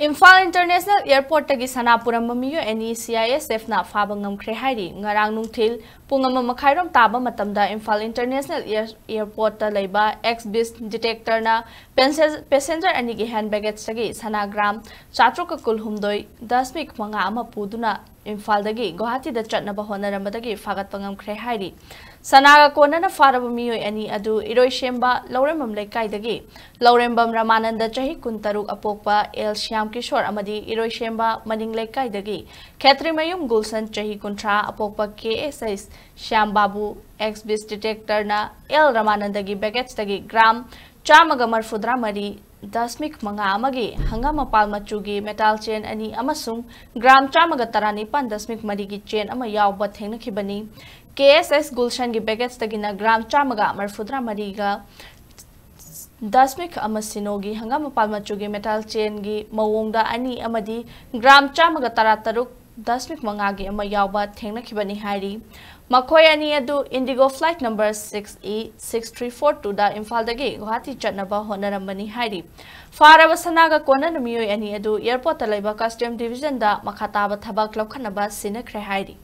Imphal International Airport tagi Sanapuram Meeoi Anidagi Cisf na Faba Ngamkhre Hairi ngarang nungthil pung 1:30 taba matamda Imphal International Airport ta leiba X-bis detector na passenger anigi hand baggage tagi sanagram 710 manga ama puduna Imphal dagi Guwahati da chatnaba hotnaramba dagi fagatpa ngamkhre hairi sanaga konana faraba Meeoi ani adu iroi shemba laurembam lekai dagi laurembam ramananda chahi 13 apokpa el shyam kishore amadi iroi shemba maning lekai dagi khetrimayum gulsan chahi 13 apokpa KSS shyam babu X-bis detector na el ramananda gi baggage dagi gram 440 dasmik manga amagi hangama palma chugi metal chain ani amasung gram 419 dasmik marigi chain ama yawba thengna khibani KSS Gulshan gi baggage tagina gram 440 mariga dasmik amasinogi hangama palma chugi metal chain gi mawongda ani amadi gram 413 dasmik manga gi ama yawba thengna khibani hairi Meeoi Anidagi Indigo flight number 6E6342 da Imphal dagi Guwahati chatnaba hotnarambani hairi faraba sanaga konana Meeoi Anidagi airport ta leiba custom division da makhataba thabak lokhanaba sinakre hairi